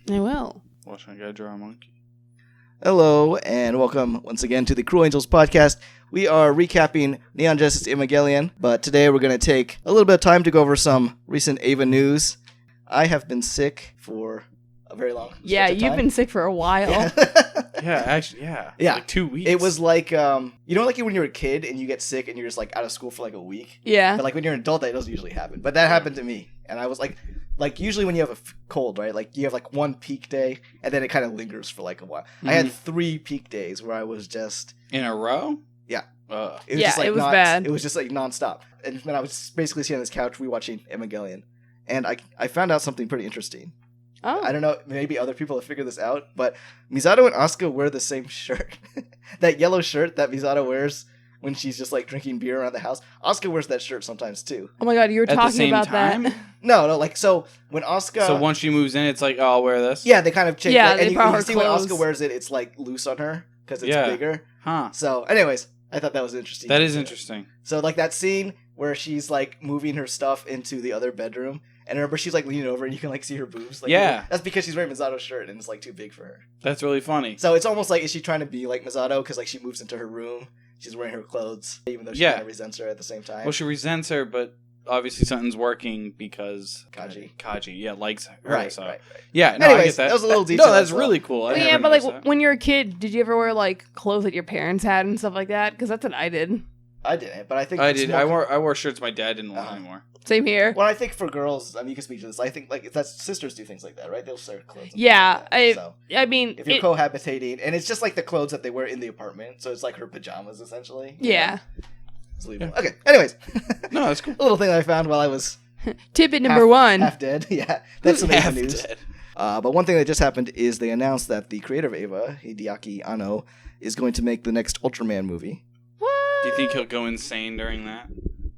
I will. Watching a guy draw a monkey. Hello, and welcome once again to the Cruel Angels podcast. We are recapping Neon Genesis Evangelion, but today we're going to take a little bit of time to go over some recent Eva news. I have been sick for a very long stretch of You've time. been sick for a while. Yeah, actually, yeah. Yeah. Like 2 weeks. It was like, like when you're a kid and you get sick and you're just like out of school for like a week. Yeah. But like when you're an adult, that doesn't usually happen. But that happened to me. And I was like usually when you have a cold, right? Like you have like one peak day and then it kind of lingers for like a while. Mm-hmm. I had 3 peak days where I was just... In a row? Yeah. It was bad. It was just like nonstop. And then I was basically sitting on this couch rewatching Evangelion. And I found out something pretty interesting. Oh. I don't know, maybe other people have figured this out, but Misato and Asuka wear the same shirt. That yellow shirt that Misato wears when she's just like drinking beer around the house. Asuka wears that shirt sometimes too. Oh my god, you were At the talking same about time? that. No, like so when Asuka... So once she moves in, it's like, oh, I'll wear this? Yeah, they kind of change. Yeah, like, they and brought you her see clothes. when Asuka wears it, it's like loose on her because it's Yeah. bigger. Huh. So anyways, I thought that was interesting. That is interesting. So like that scene where she's like moving her stuff into the other bedroom, and remember she's like leaning over and you can like see her boobs. Like, Yeah. that's because she's wearing Misato's shirt and it's like too big for her. That's really funny. So it's almost like, is she trying to be like Misato because like she moves into her room, she's wearing her clothes, even though she Yeah. kind of resents her at the same time. Well, she resents her, but obviously something's working because Kaji. likes her. Right, so. right. Yeah, no, Anyways, I get that. that was a little detail No, that's as well. really cool. I But never yeah, but noticed like that. when you're a kid, did you ever wear like clothes that your parents had and stuff like that? Because that's what I did. I didn't, but I think I it's did. more- I wore shirts my dad didn't want Uh-huh. anymore. Same here. Well, I think for girls, I mean, you can speak to this. I think like that's sisters do things like that, right? They'll share clothes. and Yeah, things like that. So I mean, if you're cohabitating, and it's just like the clothes that they wear in the apartment, so it's like her pajamas essentially. you yeah. know? It's leaving. Okay. Anyways, No, that's cool. a little thing that I found while I was Tidbit number one. half dead. Yeah, that's some Eva Half news. dead. But one thing that just happened is they announced that the creator of Eva, Hideaki Anno, is going to make the next Ultraman movie. What? Do you think he'll go insane during that?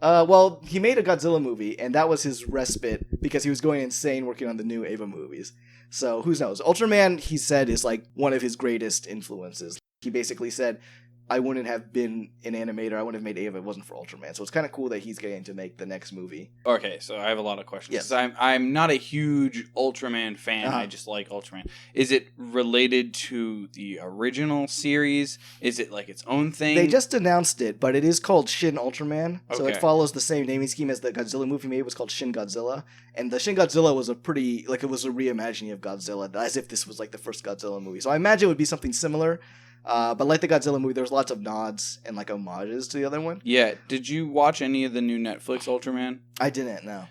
Well, he made a Godzilla movie, and that was his respite because he was going insane working on the new Eva movies. So who knows? Ultraman, he said, is like one of his greatest influences. He basically said, I wouldn't have been an animator, I wouldn't have made Eva if it wasn't for Ultraman. So it's kind of cool that he's getting to make the next movie. Okay, so I have a lot of questions. Yes. 'Cause I'm not a huge Ultraman fan. Uh-huh. I just like Ultraman. Is it related to the original series? Is it like its own thing? They just announced it, but it is called Shin Ultraman. So it Okay. follows the same naming scheme as the Godzilla movie made. It was called Shin Godzilla. And the Shin Godzilla was it was a reimagining of Godzilla, as if this was like the first Godzilla movie. So I imagine it would be something similar. But like the Godzilla movie, there's lots of nods and like homages to the other one. Yeah. Did you watch any of the new Netflix Ultraman? I didn't, no.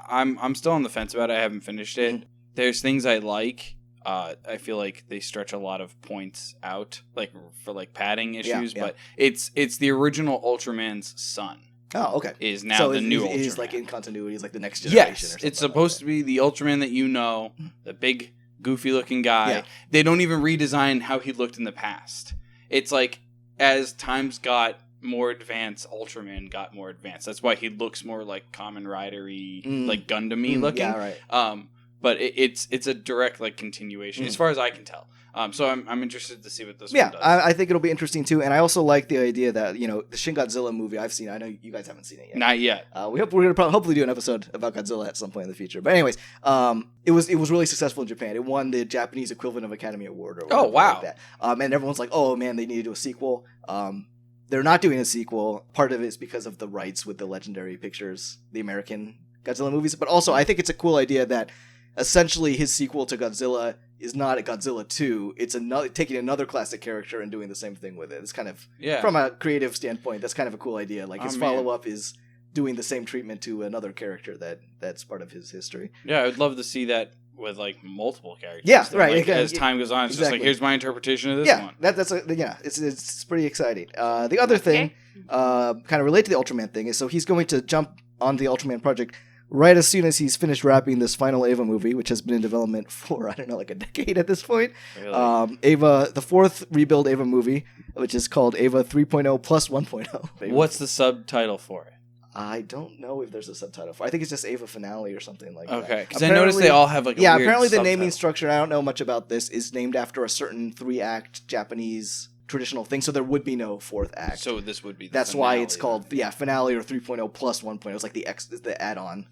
I'm still on the fence about it. I haven't finished it. Mhm. There's things I like. I feel like they stretch a lot of points out, like for like padding issues. yeah. But it's the original Ultraman's son Oh, okay. is now so the new it Ultraman. is like in continuity, it's like the next generation. Yes, or something it's supposed to be the Ultraman that you know, the big, goofy-looking guy. Yeah. They don't even redesign how he looked in the past. It's like, as times got more advanced, Ultraman got more advanced. That's why he looks more like Kamen Rider-y, like Gundam-y looking. Yeah, right. But it's a direct like continuation, as far as I can tell. So I'm interested to see what this one does. I think it'll be interesting too, and I also like the idea that the Shin Godzilla movie I've seen. I know you guys haven't seen it yet. Not yet. We're gonna hopefully do an episode about Godzilla at some point in the future. But anyways, it was really successful in Japan. It won the Japanese equivalent of Academy Award or whatever. Oh, wow. Like that. And everyone's like, oh man, they need to do a sequel. They're not doing a sequel. Part of it is because of the rights with the Legendary Pictures, the American Godzilla movies. But also, I think it's a cool idea that essentially his sequel to Godzilla is not a Godzilla 2. It's taking another classic character and doing the same thing with it. It's kind of, from a creative standpoint, that's kind of a cool idea. Like his follow-up is doing the same treatment to another character that's part of his history. Yeah, I would love to see that with like multiple characters. Yeah, then, right. like, as time goes on, it's just like, here's my interpretation of this one. It's pretty exciting. The other thing, kind of related to the Ultraman thing, is so he's going to jump on the Ultraman project right as soon as he's finished wrapping this final Eva movie, which has been in development for, I don't know, like a decade at this point. Really? Eva, the fourth rebuild Eva movie, which is called Eva 3.0 plus 1.0. What's the subtitle for it? I don't know if there's a subtitle for it. I think it's just Eva Finale or something like that. Okay, because I noticed they all have like a yeah, weird apparently the subtitle. naming structure, I don't know much about this, is named after a certain 3-act Japanese traditional thing, so there would be no fourth act. So this would be the That's finale, why it's called Finale or 3.0 plus 1.0. It's like the add-on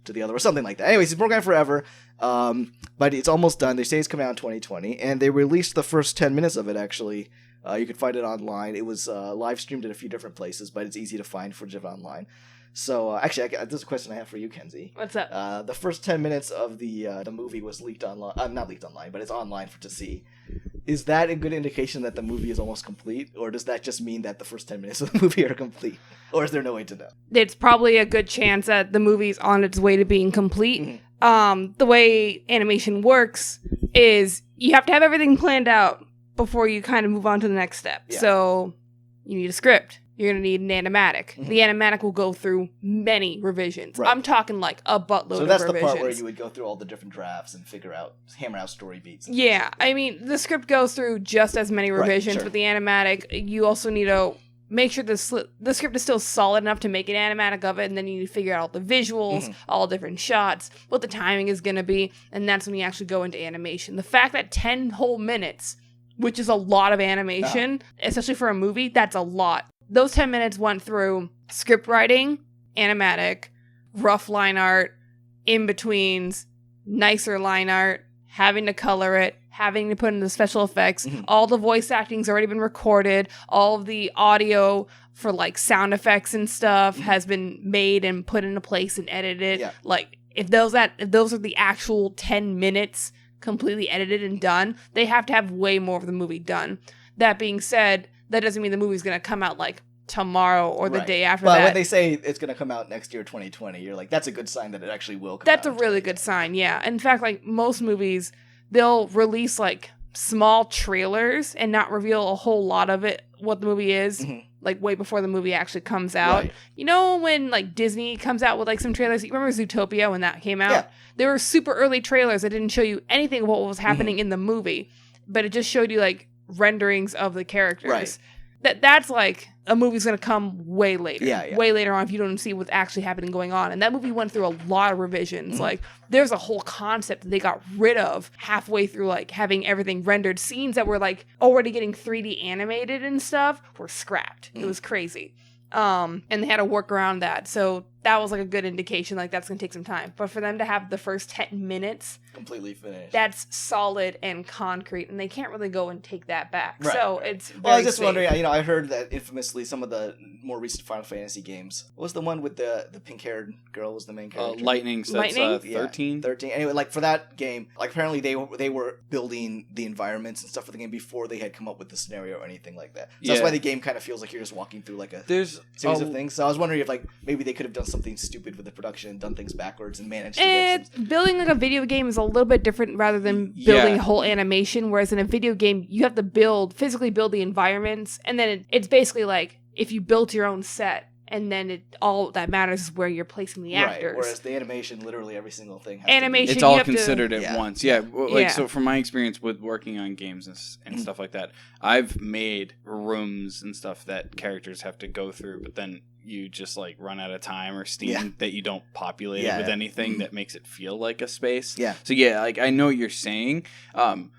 to the other or something like that. Anyways, it's programmed forever, but it's almost done. They say it's coming out in 2020, and they released the first 10 minutes of it, actually. You can find it online. It was live streamed in a few different places, but it's easy to find for Jiv Online. So, actually, there's a question I have for you, Kenzie. What's up? The first 10 minutes of the movie was leaked online. Not leaked online, but it's online to see. Is that a good indication that the movie is almost complete? Or does that just mean that the first 10 minutes of the movie are complete? Or is there no way to know? It's probably a good chance that the movie's on its way to being complete. Mm-hmm. The way animation works is you have to have everything planned out before you kind of move on to the next step. Yeah. So you need a script. You're going to need an animatic. Mm-hmm. The animatic will go through many revisions. Right. I'm talking like a buttload of revisions. So that's the part where you would go through all the different drafts and hammer out story beats. Yeah, I mean, the script goes through just as many revisions, sure. but the animatic, you also need to make sure the script is still solid enough to make an animatic of it, and then you need to figure out all the visuals, all different shots, what the timing is going to be, and that's when you actually go into animation. The fact that 10 whole minutes, which is a lot of animation, especially for a movie, that's a lot. Those 10 minutes went through script writing, animatic, rough line art, in-betweens, nicer line art, having to color it, having to put in the special effects. All the voice acting's already been recorded. All of the audio for like sound effects and stuff has been made and put into place and edited. Yeah. Like if those are the actual 10 minutes completely edited and done, they have to have way more of the movie done. That being said, that doesn't mean the movie's going to come out like tomorrow or the day after that. But when they say it's going to come out next year, 2020, you're like, that's a good sign that it actually will come out. That's a really good sign, yeah. In fact, like most movies, they'll release like small trailers and not reveal a whole lot of it, what the movie is, like way before the movie actually comes out. Right. You know when like Disney comes out with like some trailers? You remember Zootopia when that came out? Yeah. There were super early trailers that didn't show you anything of what was happening in the movie, but it just showed you like renderings of the characters. Right. That's like a movie's gonna come way later. Yeah. Way later on if you don't see what's actually happening going on. And that movie went through a lot of revisions. Like there's a whole concept that they got rid of halfway through like having everything rendered. Scenes that were like already getting 3D animated and stuff were scrapped. It was crazy. And they had to work around that. So that was like a good indication like that's gonna take some time. But for them to have the first 10 minutes completely finished, that's solid and concrete, and they can't really go and take that back. Right, so right. it's Well, I was very just safe. wondering, I heard that infamously some of the more recent Final Fantasy games, what was the one with the pink-haired girl was the main character? Lightning, so that's Lightning? 13? 13. Anyway, like for that game, like apparently they were building the environments and stuff for the game before they had come up with the scenario or anything like that. So that's Yeah. why the game kind of feels like you're just walking through like a There's series of things. So I was wondering if like maybe they could have done something stupid with the production, done things backwards, and managed to get some... Building like a video game is a little bit different rather than building a whole animation, whereas in a video game you have to physically build the environments, and then it's basically like if you built your own set, and then all that matters is where you're placing the actors. Whereas the animation, literally every single thing has Animation, it's you all have to- considered at Yeah. once. Yeah, like Yeah. so from my experience with working on games and stuff like that, I've made rooms and stuff that characters have to go through, but then you just like run out of time or steam that you don't populate it with anything that makes it feel like a space. Yeah. So yeah, like I know what you're saying.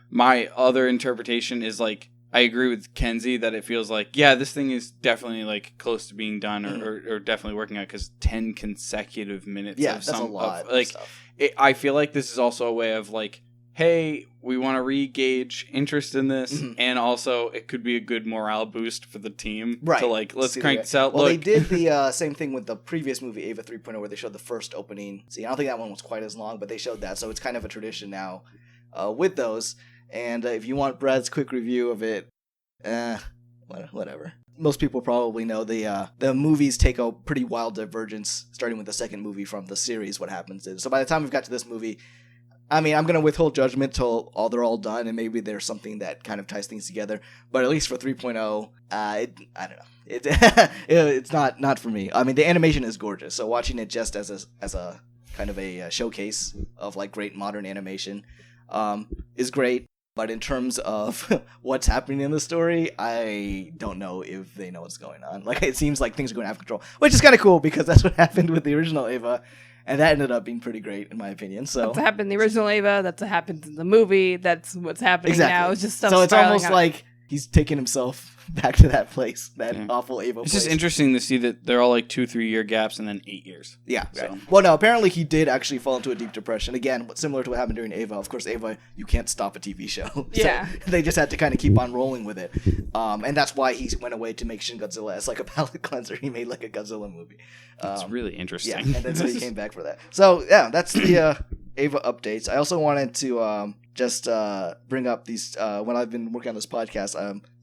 My other interpretation is like I agree with Kenzie that it feels like, yeah, this thing is definitely like close to being done or definitely working out because 10 consecutive minutes of that's a lot of like stuff. I feel like this is also a way of like, hey, we want to re-gauge interest in this, and also it could be a good morale boost for the team to like, let's crank this out. Well, Look, they did the same thing with the previous movie, Eva 3.0, where they showed the first opening. See, I don't think that one was quite as long, but they showed that, so it's kind of a tradition now with those. And if you want Brad's quick review of it, whatever. Most people probably know the movies take a pretty wild divergence, starting with the second movie from the series, what happens is. So by the time we've got to this movie, I mean, I'm going to withhold judgment till they're all done, and maybe there's something that kind of ties things together. But at least for 3.0, I don't know. It's not for me. I mean, the animation is gorgeous, so watching it just as a kind of a showcase of like great modern animation is great. But in terms of what's happening in the story, I don't know if they know what's going on. Like, it seems like things are going out of control, which is kind of cool because that's what happened with the original Eva, and that ended up being pretty great in my opinion. So that's what happened in the original Eva. That's what happened in the movie. That's what's happening now. It's just stuff. So it's spiraling almost out. like he's taken himself back to that place, that awful Eva It's place. just interesting to see that they're all like 2-3 year gaps and then 8 years. Yeah. So. Right. Well, no, apparently he did actually fall into a deep depression. Again, similar to what happened during Eva. Of course, Eva, you can't stop a TV show. So Yeah. they just had to kind of keep on rolling with it. And that's why he went away to make Shin Godzilla as like a palate cleanser. He made like a Godzilla movie. It's really interesting. Yeah, and then so he came back for that. So, yeah, that's the Eva updates. I also wanted to just bring up these, when I've been working on this podcast,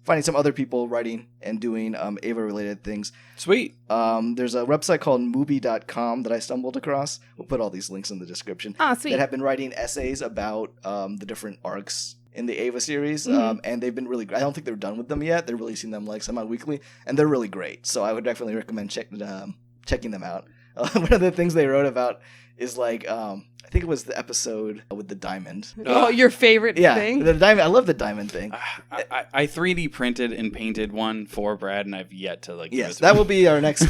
finding some other people writing and doing Eva-related things. Sweet. There's a website called Mubi.com that I stumbled across. We'll put all these links in the description. Oh, sweet. That have been writing essays about the different arcs in the Eva series, and they've been really great. I don't think they're done with them yet. They're releasing them like semi-weekly, and they're really great. So I would definitely recommend checking them out. One of the things they wrote about is like, I think it was the episode with the diamond. Oh, your favorite thing? The diamond. I love the diamond thing. I 3D printed and painted one for Brad, and I've yet to like. Yes, that will be our next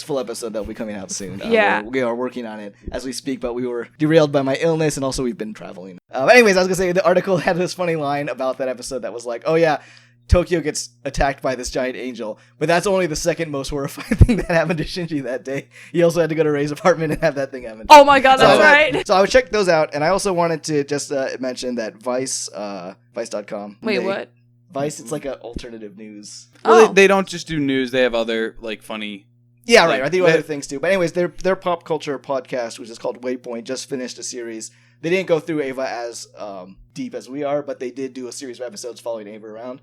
full episode that will be coming out soon. Yeah, we are working on it as we speak, but we were derailed by my illness, and also we've been traveling. But anyways, I was gonna say the article had this funny line about that episode that was like, "Oh yeah, Tokyo gets attacked by this giant angel, but that's only the second most horrifying thing that happened to Shinji that day. He also had to go to Ray's apartment and have that thing happen." Oh my god, that's right. So I would check those out, and I also wanted to just mention that Vice, Vice.com. Wait, what? Vice, it's like an alternative news. Well, they don't just do news; they have other like funny. Yeah, right. I think other things too. But anyways, their pop culture podcast, which is called Waypoint, just finished a series. They didn't go through Eva as deep as we are, but they did do a series of episodes following Eva around.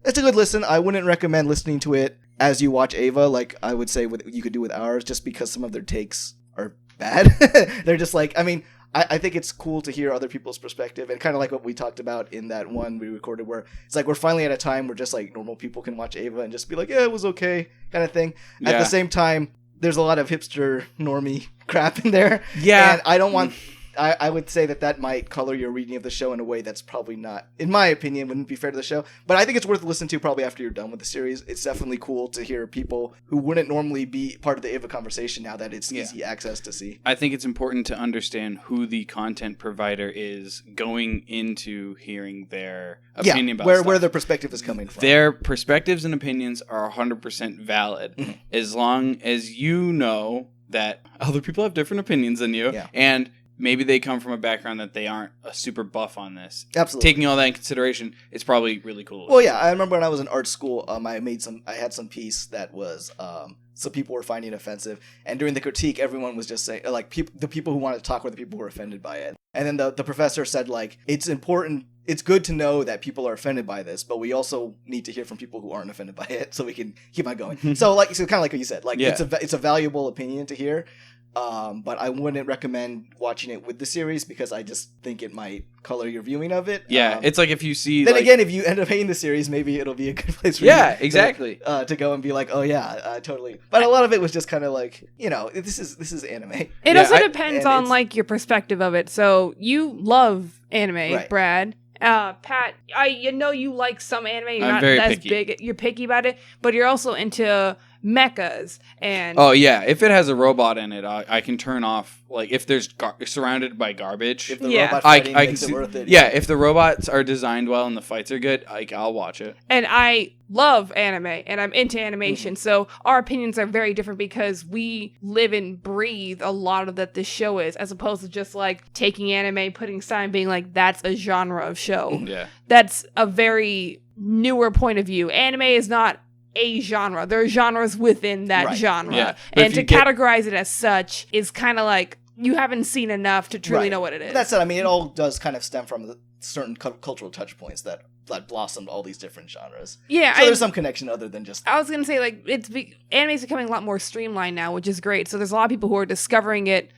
It's a good listen. I wouldn't recommend listening to it as you watch Eva, like I would say you could do with ours, just because some of their takes are bad. They're just like, I mean, I think it's cool to hear other people's perspective, and kind of like what we talked about in that one we recorded, where it's like we're finally at a time where just like normal people can watch Eva and just be like, yeah, it was okay, kind of thing. Yeah. At the same time, there's a lot of hipster normie crap in there. Yeah, and I don't want. I would say that might color your reading of the show in a way that's probably not, in my opinion, wouldn't be fair to the show. But I think it's worth listening to probably after you're done with the series. It's definitely cool to hear people who wouldn't normally be part of the Eva conversation now that it's easy access to see. I think it's important to understand who the content provider is going into hearing their opinion about stuff. Where their perspective is coming from. Their perspectives and opinions are 100% valid as long as you know that other people have different opinions than you, and maybe they come from a background that they aren't a super buff on this. Absolutely. Taking all that in consideration, it's probably really cool. Well, yeah, I remember when I was in art school, I had some piece that was some people were finding offensive, and during the critique, everyone was just saying, like, the people who wanted to talk were the people who were offended by it. And then the professor said, like, it's good to know that people are offended by this, but we also need to hear from people who aren't offended by it, so we can keep on going. So kind of like what you said, like, it's a valuable opinion to hear. But I wouldn't recommend watching it with the series because I just think it might color your viewing of it. Yeah, it's like if you see. Then again, if you end up hating the series, maybe it'll be a good place for you. Exactly. To go and be like, oh yeah, totally. But a lot of it was just kind of like, this is anime. It also depends on like your perspective of it. So you love anime, right, Brad. Pat, I know you like some anime. You're not as big. You're picky about it, but you're also into mechas and if it has a robot in it, I can turn off, like, if there's surrounded by garbage, if the robot fighting makes it worth it. If the robots are designed well and the fights are good, I'll watch it. And I love anime and I'm into animation, so our opinions are very different because we live and breathe a lot of that this show is, as opposed to just like taking anime, putting aside and being like, that's a genre of show. That's a very newer point of view. Anime is not a genre. There are genres within that genre. And to categorize it as such is kind of like you haven't seen enough to truly know what it is. That's it. I mean, it all does kind of stem from certain cultural touch points that blossomed all these different genres. Yeah. So there's some connection other than just... I was going to say, like, anime's becoming a lot more streamlined now, which is great. So there's a lot of people who are discovering it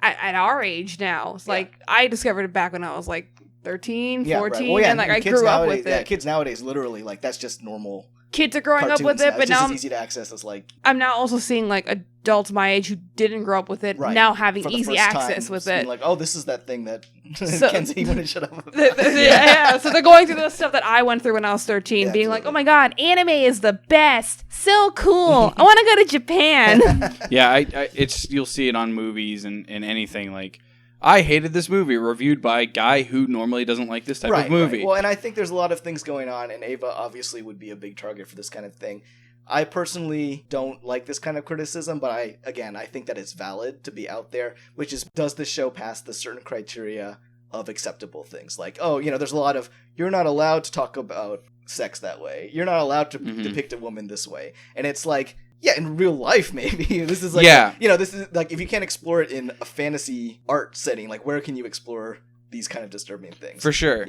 at our age now. It's like, I discovered it back when I was like 13, 14, and like I grew up with it. Yeah, kids nowadays, literally, like, that's just normal. Kids are growing up with it, but now it's easy to access as like... I'm now also seeing like adults my age who didn't grow up with it now having easy access with it. Like, oh, this is that thing that Kenzie wouldn't shut up about. So they're going through the stuff that I went through when I was 13, being like, oh my god, anime is the best, so cool. I want to go to Japan. You'll see it on movies and anything like. I hated this movie, reviewed by a guy who normally doesn't like this type of movie. Right. Well, and I think there's a lot of things going on, and Eva obviously would be a big target for this kind of thing. I personally don't like this kind of criticism, but I think that it's valid to be out there, which is, does the show pass the certain criteria of acceptable things? Like, there's a lot of, you're not allowed to talk about sex that way. You're not allowed to depict a woman this way. And it's like, yeah, in real life, maybe. This is like, this is like, if you can't explore it in a fantasy art setting, like, where can you explore these kind of disturbing things? For sure.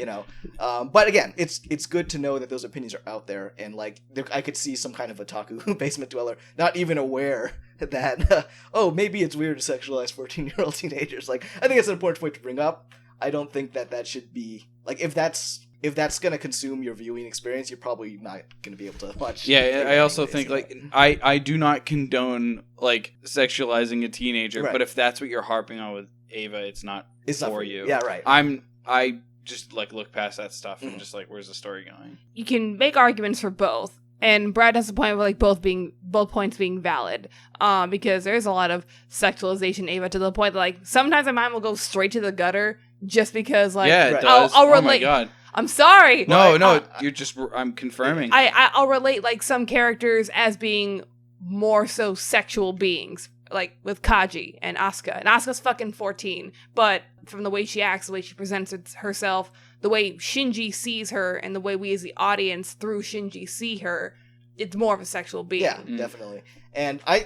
But again, it's good to know that those opinions are out there. And like, I could see some kind of otaku basement dweller not even aware that, maybe it's weird to sexualize 14-year-old teenagers. Like, I think it's an important point to bring up. I don't think that should be, like, if that's going to consume your viewing experience, you're probably not going to be able to watch. Yeah, I also think, like, I do not condone, like, sexualizing a teenager, Right. but if that's what you're harping on with Eva, it's not for you. Yeah, right. I just, like, look past that stuff and just, like, where's the story going? You can make arguments for both. And Brad has a point of, like, both points being valid, because there's a lot of sexualization Eva to the point that, like, sometimes my mind will go straight to the gutter just because, like, yeah, it does. I'll relate. Oh my god. I'm sorry. No, I'm confirming. I'll relate, like, some characters as being more so sexual beings, like with Kaji and Asuka. And Asuka's fucking 14, but from the way she acts, the way she presents herself, the way Shinji sees her, and the way we as the audience through Shinji see her, it's more of a sexual being. Yeah, definitely. And I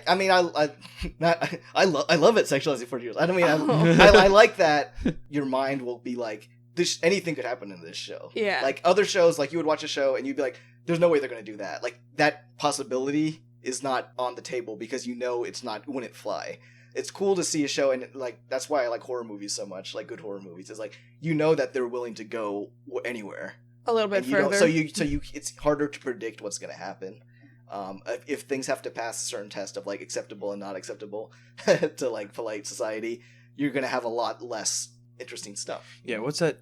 love it sexualizing 14 years. I don't mean I like that your mind will be like, this, anything could happen in this show. Yeah. Like other shows, like you would watch a show and you'd be like, there's no way they're going to do that. Like that possibility is not on the table because wouldn't fly. It's cool to see a show, and like that's why I like horror movies so much, like good horror movies. It's like, that they're willing to go anywhere. A little bit further. So it's harder to predict what's going to happen. If things have to pass a certain test of like acceptable and not acceptable to like polite society, you're going to have a lot less interesting stuff. Yeah, what's that?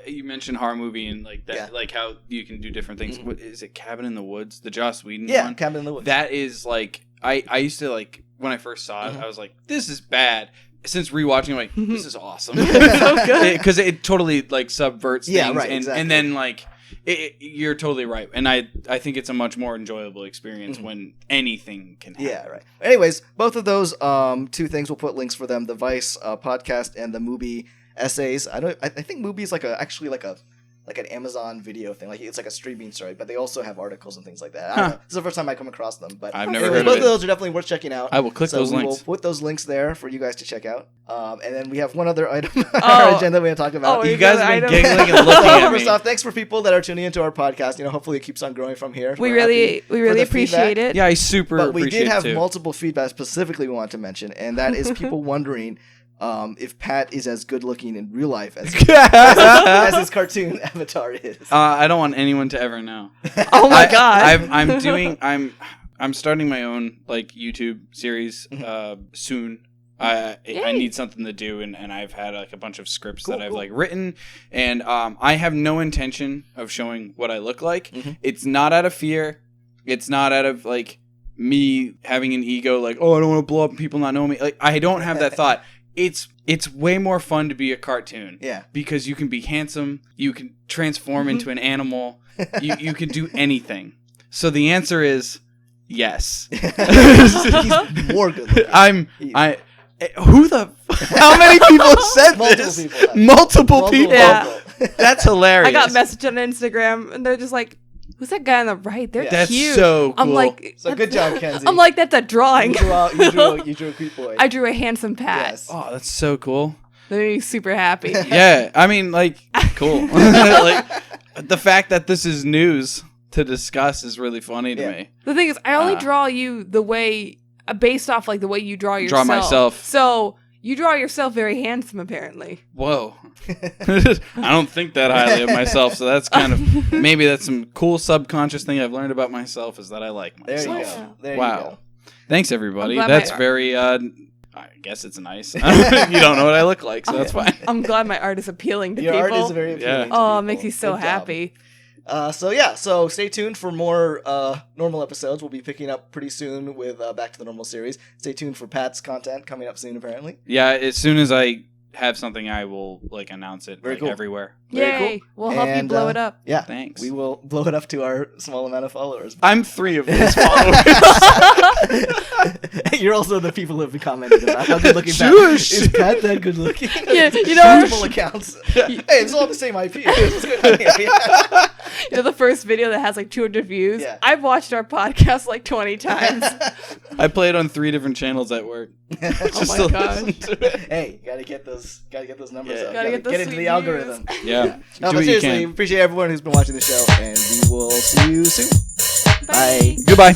You mentioned horror movie and like that, Yeah. like how you can do different things. What is it? Cabin in the Woods, the Joss Whedon Yeah, one. Cabin in the Woods. That is like I used to like when I first saw it, I was like, this is bad. Since rewatching, I'm like, this is awesome. So good. Because it totally like subverts things. Yeah, right, and, exactly. and then like you're totally right. And I think it's a much more enjoyable experience when anything can happen. Yeah, right. Anyways, both of those two things, we'll put links for them: the Vice podcast and the Mubi Essays. I think Mubi is actually like an Amazon video thing. Like it's like a streaming site, but they also have articles and things like that. I don't know. This is the first time I come across them, but I've never anyways, heard both of of it. those are definitely worth checking out. I will click those links. We'll put those links there for you guys to check out. And then we have one other item on our agenda we want to talk about. You guys have been giggling and looking at me. First off, thanks for people that are tuning into our podcast. Hopefully it keeps on growing from here. We We're really happy for the appreciate feedback. it. Yeah, I super But we appreciate did have it too. multiple feedback specifically we want to mention, and that is people wondering if Pat is as good looking in real life as his cartoon avatar is. I don't want anyone to ever know. Oh my god. I'm starting my own like YouTube series soon. I need something to do, and I've had like a bunch of scripts that I've like written, and I have no intention of showing what I look like. It's not out of fear. It's not out of like me having an ego, like, oh, I don't want to blow up and people not know me. Like I don't have that thought. It's way more fun to be a cartoon. Yeah. Because you can be handsome, you can transform into an animal, you can do anything. So the answer is yes. He's more good looking. How many people said this? Multiple people. Yeah. That's hilarious. I got a message on Instagram, and they're just like, who's that guy on the right? They're That's cute. so cool. I'm like, So good job, Kenzie. I'm like, that's a drawing. You drew a cute boy. I drew a handsome Pat. Yes. Oh, that's so cool. That made me super happy. Yeah, I mean, like, cool. Like, the fact that this is news to discuss is really funny to me. The thing is, I only draw you the way, based off like the way you draw yourself. Draw myself. So you draw yourself very handsome, apparently. Whoa. I don't think that highly of myself, so that's kind of, maybe that's some cool subconscious thing I've learned about myself is that I like myself. There you go. There Wow. you go. Thanks, everybody. I'm glad That's my- very, I guess it's nice. You don't know what I look like, so that's fine. I'm glad my art is appealing to Your people. art is very appealing to Oh, people. it makes me so Good job. happy. So stay tuned for more normal episodes. We'll be picking up pretty soon with Back to the Normal series. Stay tuned for Pat's content coming up soon, apparently. Yeah, as soon as I have something, I will announce it Very cool. everywhere. Very Yay! cool. We'll help you And, blow it up. Yeah. Thanks. We will blow it up to our small amount of followers. I'm 3 of those followers. You're also the people who have been commenting about how good looking Shush. Is Pat that good looking? Yeah, you know, Multiple accounts. Hey, it's all the same IP. What's good on here? Yeah. you know the first video that has 200 views? Yeah. I've watched our podcast 20 times. I play it on 3 different channels at work. Oh my gosh. Hey, gotta get those numbers Yeah. up. Gotta get those into sweet the algorithm. Yeah. No, Do but what you seriously, can. appreciate everyone who's been watching the show, and we will see you soon. Bye. Goodbye.